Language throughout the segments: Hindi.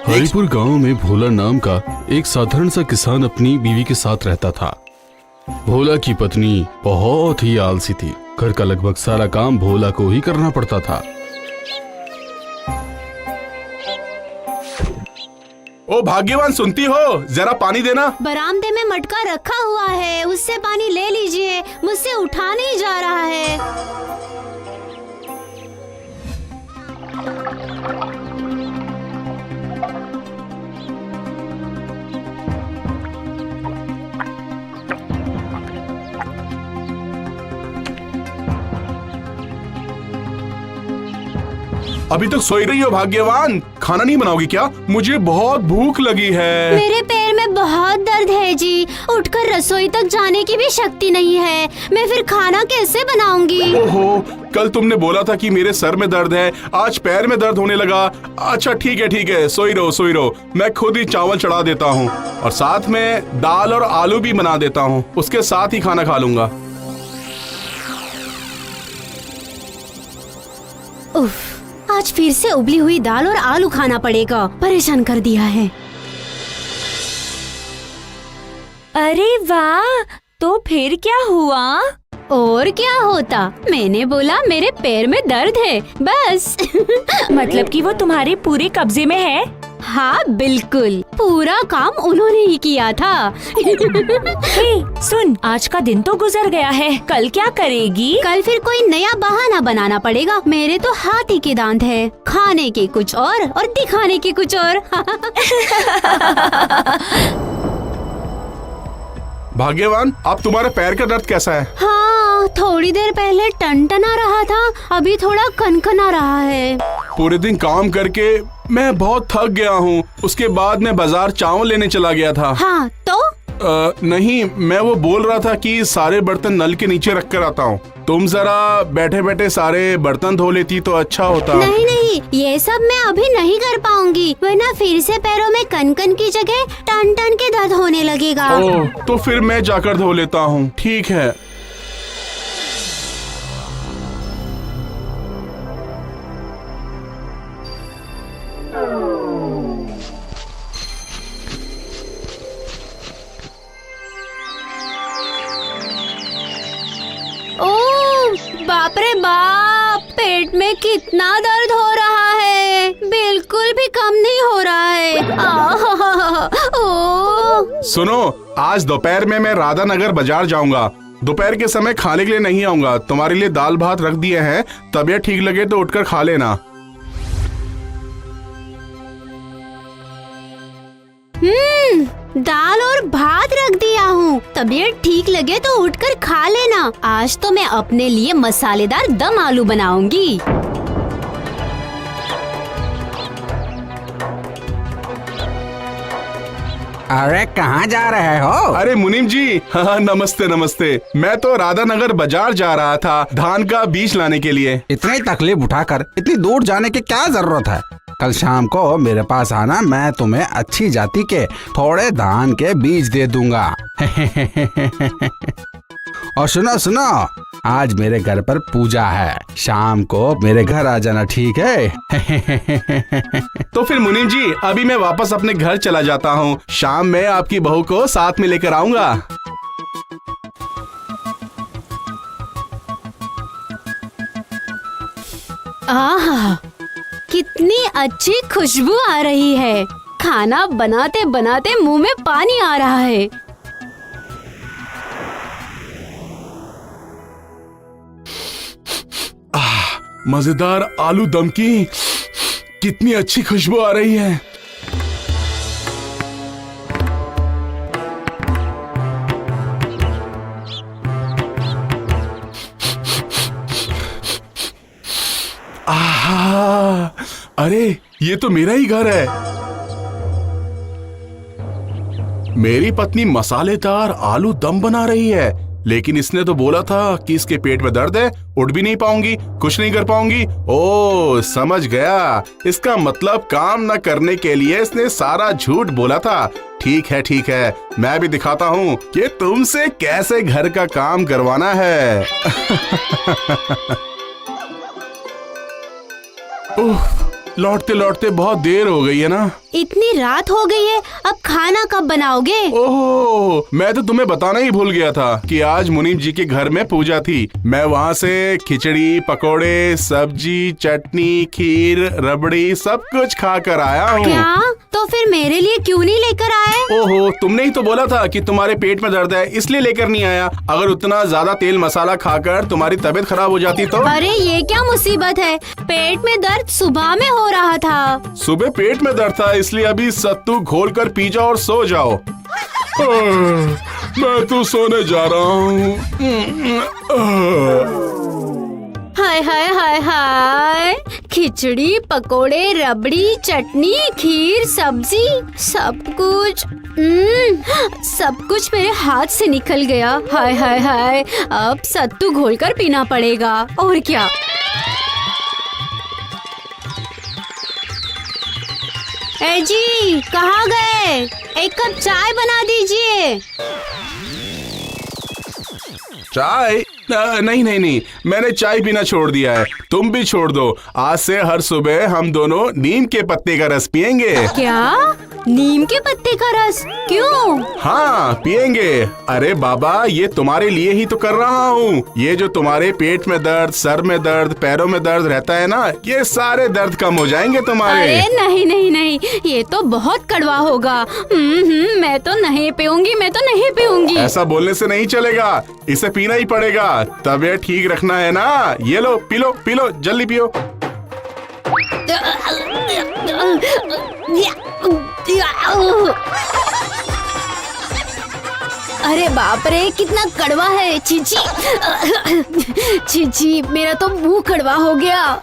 हरिपुर गांव में भोला नाम का एक साधारण सा किसान अपनी बीवी के साथ रहता था। भोला की पत्नी बहुत ही आलसी थी। घर का लगभग सारा काम भोला को ही करना पड़ता था। ओ भाग्यवान, सुनती हो? जरा पानी देना। बरामदे में मटका रखा हुआ है, उससे पानी ले लीजिए। मुझसे उठा नहीं जा रहा है। अभी तक सोई रही हो भाग्यवान? खाना नहीं बनाओगी क्या? मुझे बहुत भूख लगी है। मेरे पैर में बहुत दर्द है जी। उठकर रसोई तक जाने की भी शक्ति नहीं है। मैं फिर खाना कैसे बनाऊंगी? ओहो, कल तुमने बोला था कि मेरे सर में दर्द है, आज पैर में दर्द होने लगा। अच्छा ठीक है, सोई रहो। मैं खुद ही चावल चढ़ा देता हूँ और साथ में दाल और आलू भी बना देता हूँ। उसके साथ ही खाना खा लूंगा। उफ, आज फिर से उबली हुई दाल और आलू खाना पड़ेगा। परेशान कर दिया है। अरे वाह, तो फिर क्या हुआ? और क्या होता? मैंने बोला मेरे पैर में दर्द है, बस। मतलब कि वो तुम्हारे पूरे कब्जे में है? हाँ बिल्कुल, पूरा काम उन्होंने ही किया था। हे, सुन, आज का दिन तो गुजर गया है, कल क्या करेगी? कल फिर कोई नया बहाना बनाना पड़ेगा। मेरे तो हाथी के दांत है, खाने के कुछ और दिखाने के कुछ और। भाग्यवान, अब तुम्हारे पैर का दर्द कैसा है? हाँ, थोड़ी देर पहले टनटना रहा था, अभी थोड़ा कनकना रहा है। पूरे दिन काम करके मैं बहुत थक गया हूँ। उसके बाद मैं बाजार चावल लेने चला गया था। हाँ तो? नहीं, मैं वो बोल रहा था कि सारे बर्तन नल के नीचे रख कर आता हूँ। तुम जरा बैठे बैठे सारे बर्तन धो लेती तो अच्छा होता। नहीं, ये सब मैं अभी नहीं कर पाऊंगी, वरना फिर से पैरों में कनकन की जगह टन टन के दर्द होने लगेगा। ओह, तो फिर मैं जाकर धो लेता हूँ। ठीक है। बाप रे बाप, पेट में कितना दर्द हो रहा है। बिल्कुल भी कम नहीं हो रहा है। सुनो, आज दोपहर में मैं राधानगर बाजार जाऊंगा। दोपहर के समय खाने के लिए नहीं आऊंगा। तुम्हारे लिए दाल भात रख दिए हैं, तबीयत ठीक लगे तो उठकर खा लेना। दाल और भात रख दिया हूँ, तबीयत ठीक लगे तो उठकर खा लेना। आज तो मैं अपने लिए मसालेदार दम आलू बनाऊंगी। अरे कहाँ जा रहे हो? अरे मुनीम जी, हाँ नमस्ते। मैं तो राधानगर बाजार जा रहा था धान का बीज लाने के लिए। इतनी तकलीफ उठाकर इतनी दूर जाने की क्या जरूरत है? कल शाम को मेरे पास आना, मैं तुम्हें अच्छी जाति के थोड़े धान के बीज दे दूंगा। और सुनो, आज मेरे घर पर पूजा है, शाम को मेरे घर आ जाना, ठीक है? तो फिर मुनीम जी, अभी मैं वापस अपने घर चला जाता हूँ। शाम में आपकी बहू को साथ में लेकर आऊंगा। आहा, कितनी अच्छी खुशबू आ रही है। खाना बनाते बनाते मुंह में पानी आ रहा है। मजेदार आलू दम की कितनी अच्छी खुशबू आ रही है। आहा, अरे ये तो मेरा ही घर है। मेरी पत्नी मसालेदार आलू दम बना रही है, लेकिन इसने तो बोला था कि इसके पेट में दर्द है, उठ भी नहीं पाऊंगी, कुछ नहीं कर पाऊंगी। ओह, समझ गया। इसका मतलब काम न करने के लिए इसने सारा झूठ बोला था। ठीक है, मैं भी दिखाता हूँ कि तुमसे कैसे घर का काम करवाना है। लौटते लौटते बहुत देर हो गई है ना। इतनी रात हो गई है, अब खाना कब बनाओगे? ओह, मैं तो तुम्हें बताना ही भूल गया था कि आज मुनीम जी के घर में पूजा थी। मैं वहाँ से खिचड़ी, पकोड़े, सब्जी, चटनी, खीर, रबड़ी सब कुछ खा कर आया हूँ। क्या? तो फिर मेरे लिए क्यों नहीं लेकर आए? ओहो, तुमने ही तो बोला था कि तुम्हारे पेट में दर्द है, इसलिए लेकर नहीं आया। अगर उतना ज्यादा तेल मसाला खाकर तुम्हारी तबीयत खराब हो जाती तो? अरे ये क्या मुसीबत है, पेट में दर्द सुबह में हो रहा था। सुबह पेट में दर्द था, इसलिए अभी सत्तू घोल कर पी जाओ और सो जाओ। मैं तो सोने जा रहा हूँ। हाय हाय हाय हाय, खिचड़ी, पकोड़े, रबड़ी, चटनी, खीर, सब्जी, सब कुछ मेरे हाथ से निकल गया। हाय हाय हाय, अब सत्तू घोलकर पीना पड़ेगा, और क्या। ए जी, कहाँ गए? एक कप चाय बना दीजिए। चाय? नहीं नहीं नहीं, मैंने चाय पीना छोड़ दिया है। तुम भी छोड़ दो। आज से हर सुबह हम दोनों नीम के पत्ते का रस पियेंगे। क्या? नीम के पत्ते का रस? क्यों? हाँ, पियेंगे। अरे बाबा, ये तुम्हारे लिए ही तो कर रहा हूँ। ये जो तुम्हारे पेट में दर्द, सर में दर्द, पैरों में दर्द रहता है ना, ये सारे दर्द कम हो जाएंगे तुम्हारे। अरे नहीं नहीं नहीं, ये तो बहुत कड़वा होगा। मैं तो नहीं पीऊंगी, मैं तो नहीं पीऊंगी। ऐसा बोलने से नहीं चलेगा, इसे पीना ही पड़ेगा। तबीयत ठीक रखना है ना। ये लो, पी लो, पी लो, जल्दी पियो। अरे बाप रे, कितना कड़वा है। चीची चीची, मेरा तो मुंह कड़वा हो गया।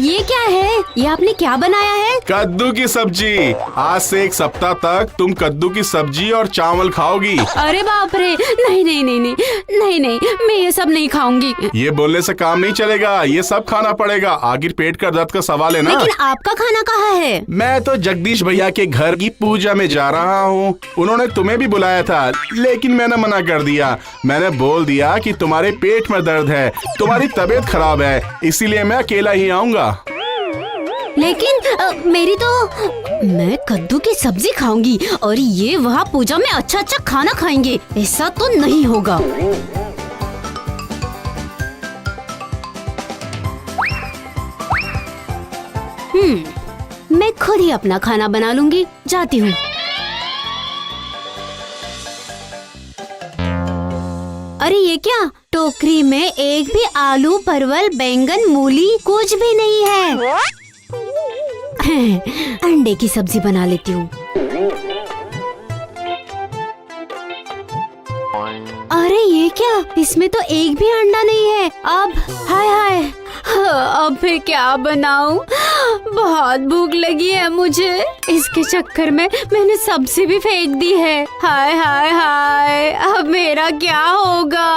ये क्या है? ये आपने क्या बनाया है? कद्दू की सब्जी। आज से 1 सप्ताह तक तुम कद्दू की सब्जी और चावल खाओगी। अरे बाप रे, नहीं नहीं नहीं नहीं नहीं नहीं, मैं ये सब नहीं खाऊंगी। ये बोलने से काम नहीं चलेगा, ये सब खाना पड़ेगा। आखिर पेट का दर्द का सवाल है ना। लेकिन आपका खाना कहाँ है? मैं तो जगदीश भैया के घर की पूजा में जा रहा हूँ। उन्होंने तुम्हें भी बुलाया था, लेकिन मैंने मना कर दिया। मैंने बोल दिया कि तुम्हारे पेट में दर्द है, तुम्हारी तबीयत खराब है, इसीलिए मैं अकेला ही आऊंगा। लेकिन मैं कद्दू की सब्जी खाऊंगी और ये वहाँ पूजा में अच्छा अच्छा खाना खाएंगे। ऐसा तो नहीं होगा। मैं खुद ही अपना खाना बना लूंगी। जाती हूँ। अरे ये क्या? टोकरी में एक भी आलू, परवल, बैंगन, मूली कुछ भी नहीं है। अंडे की सब्जी बना लेती हूँ। अरे ये क्या? इसमें तो एक भी अंडा नहीं है। अब हाय हाय, अब मैं क्या बनाऊं? बहुत भूख लगी है मुझे। इसके चक्कर में मैंने सब्जी भी फेंक दी है। हाय हाय हाय, अब मेरा क्या होगा?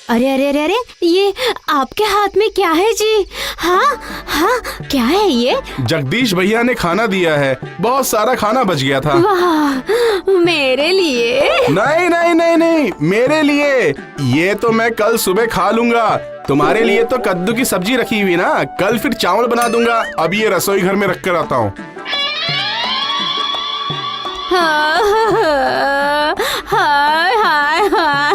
अरे अरे अरे अरे, ये आपके हाथ में क्या है जी? हाँ हाँ, क्या है ये? जगदीश भैया ने खाना दिया है, बहुत सारा खाना बच गया था। वाह, मेरे लिए? नहीं नहीं नहीं नहीं, मेरे लिए। ये तो मैं कल सुबह खा लूंगा। तुम्हारे लिए तो कद्दू की सब्जी रखी हुई ना, कल फिर चावल बना दूंगा। अब ये रसोई घर में रख कर आता हूँ। हाय हाय हाय।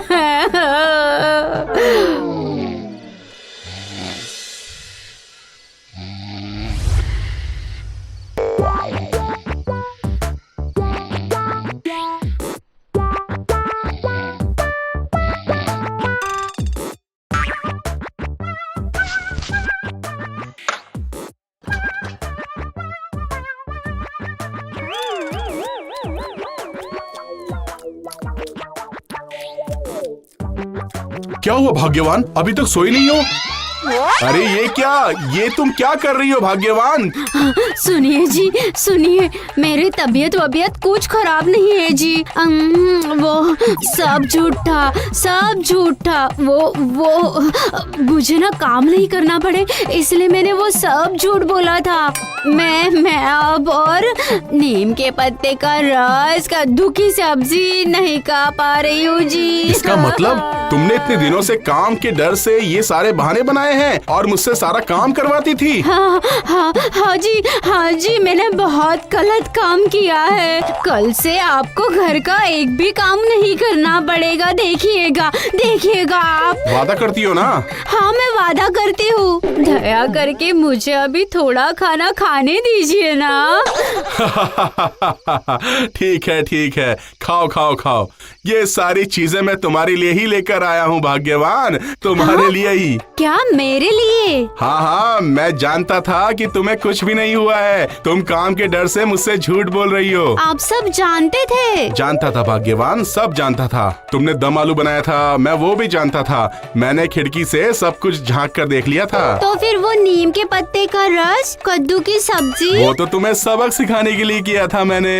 क्या हुआ भाग्यवान, अभी तक सोई नहीं हो? अरे ये तुम क्या कर रही हो भाग्यवान? सुनिए जी, सुनिए, मेरी तबीयत वबीयत कुछ खराब नहीं है जी। वो सब झूठा, सब झूठा। वो मुझे ना काम नहीं करना पड़े इसलिए मैंने वो सब झूठ बोला था। मैं अब और नीम के पत्ते का रस, कद्दू की सब्जी नहीं खा पा रही हूँ जी। इसका मतलब तुमने इतने दिनों से काम के डर से ये सारे बहाने बनाए हैं और मुझसे सारा काम करवाती थी। हाँ जी, मैंने बहुत गलत काम किया है। कल से आपको घर का एक भी काम नहीं करना पड़ेगा। देखिएगा आप। वादा करती हो ना? हाँ, मैं वादा करती हूँ। दया करके मुझे अभी थोड़ा खाना खाने दीजिए ना। ठीक है, खाओ। ये सारी चीजें मैं तुम्हारे लिए ही लेकर आया हूँ भाग्यवान, तुम्हारे लिए ही। क्या, मेरे लिए? हाँ, मैं जानता था कि तुम्हें कुछ भी नहीं हुआ है। तुम काम के डर से मुझसे झूठ बोल रही हो। आप सब जानते थे? जानता था भाग्यवान, सब जानता था। तुमने दम आलू बनाया था, मैं वो भी जानता था। मैंने खिड़की से सब कुछ झांक कर देख लिया था। तो फिर वो नीम के पत्ते का रस, कद्दू की सब्जी? वो तो तुम्हें सबक सिखाने के लिए किया था मैंने।